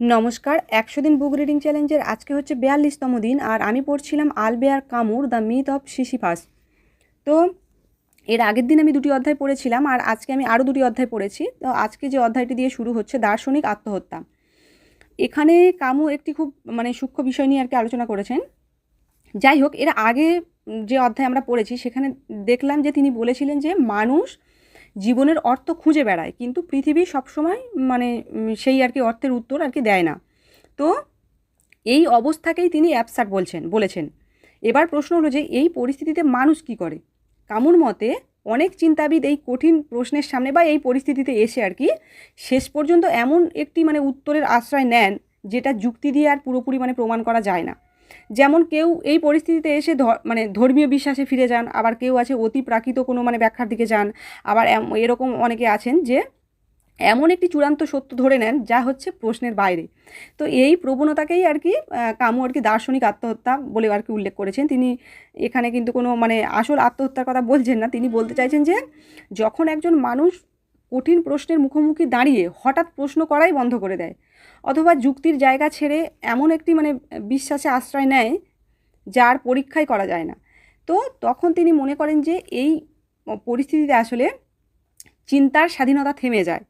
নমস্কার। ১০০ দিন book reading চ্যালেঞ্জের আজকে হচ্ছে ৪২তম দিন, আর আমি পড়ছিলাম আলবেয়ার কামুর দ্য মিথ অফ সিসিফাস। তো এর আগের দিন আমি ২টি অধ্যায় পড়েছিলাম, আর আজকে আমি আরও ২টি অধ্যায় পড়েছি। তো আজকে যে অধ্যায়টি দিয়ে শুরু হচ্ছে দার্শনিক আত্মহত্যা। এখানে কামু একটি খুব সূক্ষ্ম বিষয় নিয়ে আর কি আলোচনা করেছেন। যাই হোক, এর আগে যে অধ্যায় আমরা পড়েছি সেখানে দেখলাম যে তিনি বলেছিলেন যে মানুষ জীবনের অর্থ খুঁজে বেড়ায়, কিন্তু পৃথিবী সবসময় সেই আর কি অর্থের উত্তর আর কি দেয় না। তো এই অবস্থাকেই তিনি অ্যাবসার্ড বলেছেন। এবার প্রশ্ন হলো যে এই পরিস্থিতিতে মানুষ কি করে। কামুর মতে অনেক চিন্তাবিদ এই কঠিন প্রশ্নের সামনে বা এই পরিস্থিতিতে এসে আর কি শেষ পর্যন্ত এমন একটি উত্তরের আশ্রয় নেন যেটা যুক্তি দিয়ে আর পুরোপুরি প্রমাণ করা যায় না। যেমন কেউ এই পরিস্থিতিতে এসে ধর্মীয় বিশ্বাসে ফিরে যান, আবার কেউ আছে অতি প্রাকৃত কোনো ব্যাখ্যার দিকে যান, আবার এরকম অনেকে আছেন যে এমন একটি চূড়ান্ত সত্য ধরে নেন যা হচ্ছে প্রশ্নের বাইরে। তো এই প্রবণতাকেই আর কি কামু আর কি দার্শনিক আত্মহত্যা বলে আর কি উল্লেখ করেছেন। তিনি এখানে কিন্তু কোনো আসল আত্মহত্যার কথা বলছেন না। তিনি বলতে চাইছেন যে যখন একজন মানুষ কঠিন প্রশ্নের মুখোমুখি দাঁড়িয়ে হঠাৎ প্রশ্ন করাই বন্ধ করে দেয়, অথবা যুক্তির জায়গা ছেড়ে এমন একটি বিশ্বাসে আশ্রয় নেয় যার পরীক্ষাই করা যায় না, তো তখন তিনি মনে করেন যে এই পরিস্থিতিতে আসলে চিন্তার স্বাধীনতা থেমে যায়।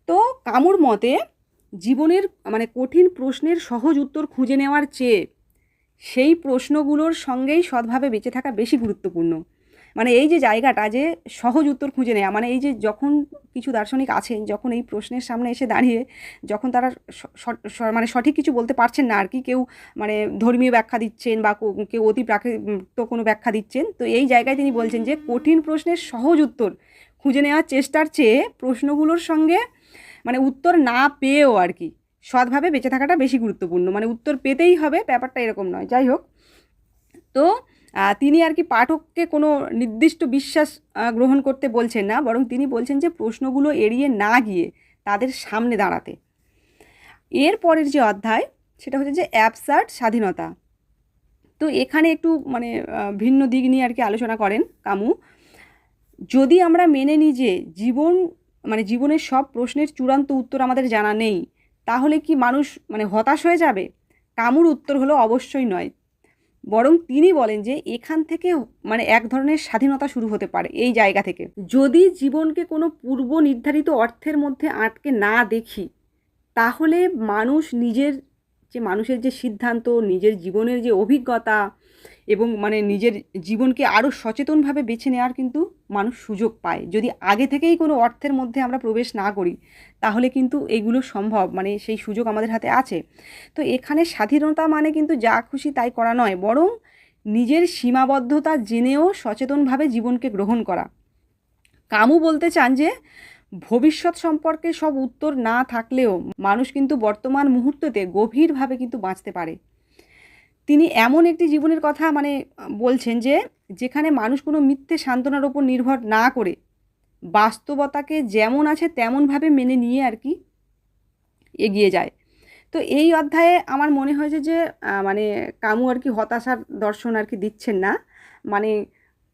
তো কামুর মতে জীবনের কঠিন প্রশ্নের সহজ উত্তর খুঁজে নেওয়ার চেয়ে সেই প্রশ্নগুলোর সঙ্গেই সৎভাবে বেঁচে থাকা বেশি গুরুত্বপূর্ণ। এই যে জায়গাটা যে সহজ উত্তর খুঁজে নেওয়া, এই যে যখন কিছু দার্শনিক আছেন যখন এই প্রশ্নের সামনে এসে দাঁড়িয়ে যখন তারা সঠিক কিছু বলতে পারছেন না আর কি, কেউ ধর্মীয় ব্যাখ্যা দিচ্ছেন বা কেউ অতি প্রাকৃত কোনো ব্যাখ্যা দিচ্ছেন, তো এই জায়গায় তিনি বলছেন যে কঠিন প্রশ্নের সহজ উত্তর খুঁজে নেওয়ার চেষ্টার চেয়ে প্রশ্নগুলোর সঙ্গে উত্তর না পেয়েও আর কি সৎভাবে বেঁচে থাকাটা বেশি গুরুত্বপূর্ণ। উত্তর পেতেই হবে ব্যাপারটা এরকম নয়। যাই হোক, তো তিনি আর কি পাঠককে কোনো নির্দিষ্ট বিশ্বাস গ্রহণ করতে বলছেন না, বরং তিনি বলছেন যে প্রশ্নগুলো এড়িয়ে না গিয়ে তাদের সামনে দাঁড়াতে। এর পরের যে অধ্যায় সেটা হচ্ছে যে অ্যাবসার্ড স্বাধীনতা। তো এখানে একটু ভিন্ন দিক নিয়ে আর কি আলোচনা করেন কামু। যদি আমরা মেনে নিই যে জীবনের সব প্রশ্নের চূড়ান্ত উত্তর আমাদের জানা নেই, তাহলে কি মানুষ হতাশ হয়ে যাবে? কামুর উত্তর হলো অবশ্যই নয়। বরং তিনি বলেন যে এখান থেকে এক ধরনের স্বাধীনতা শুরু হতে পারে এই জায়গা থেকে। যদি জীবনকে কোনো পূর্ব নির্ধারিত অর্থের মধ্যে আটকে না দেখি, তাহলে মানুষের যে সিদ্ধান্ত, নিজের জীবনের যে অভিজ্ঞতা এবং নিজের জীবনকে আরও সচেতনভাবে বেছে নেওয়ার কিন্তু মানুষ সুযোগ পায়। যদি আগে থেকেই কোনো অর্থের মধ্যে আমরা প্রবেশ না করি, তাহলে কিন্তু এগুলো সম্ভব, সেই সুযোগ আমাদের হাতে আছে। তো এখানে স্বাধীনতা কিন্তু যা খুশি তাই করা নয়, বরং নিজের সীমাবদ্ধতা জেনেও সচেতনভাবে জীবনকে গ্রহণ করা। কামু বলতে চান যে ভবিষ্যৎ সম্পর্কে সব উত্তর না থাকলেও মানুষ কিন্তু বর্তমান মুহূর্ততে গভীরভাবে কিন্তু বাঁচতে পারে। তিনি এমন একটি জীবনের কথা বলছেন যে যেখানে মানুষ কোনো মিথ্যে সান্ত্বনার ওপর নির্ভর না করে বাস্তবতাকে যেমন আছে তেমনভাবে মেনে নিয়ে আর কি এগিয়ে যায়। তো এই অধ্যায়ে আমার মনে হয়েছে যে কামু আর কি হতাশার দর্শন আর কি দিচ্ছেন না,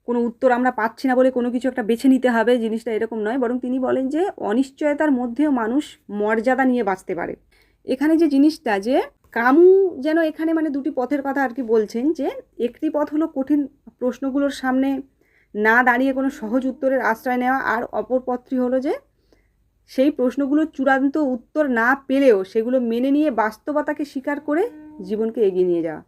কোনো উত্তর আমরা পাচ্ছি না বলে কোনো কিছু একটা বেছে নিতে হবে, জিনিসটা এরকম নয়। বরং তিনি বলেন যে অনিশ্চয়তার মধ্যেও মানুষ মর্যাদা নিয়ে বাঁচতে পারে। এখানে যে জিনিসটা যে কামু যেন এখানে দুটি পথের কথা আর কি বলছেন, যে একটি পথ হলো কঠিন প্রশ্নগুলোর সামনে না দাঁড়িয়ে কোনো সহজ উত্তরের আশ্রয় নেওয়া, আর অপর পথটি হলো যে সেই প্রশ্নগুলোর চূড়ান্ত উত্তর না পেলেও সেগুলো মেনে নিয়ে বাস্তবতাকে স্বীকার করে জীবনকে এগিয়ে নিয়ে যাওয়া।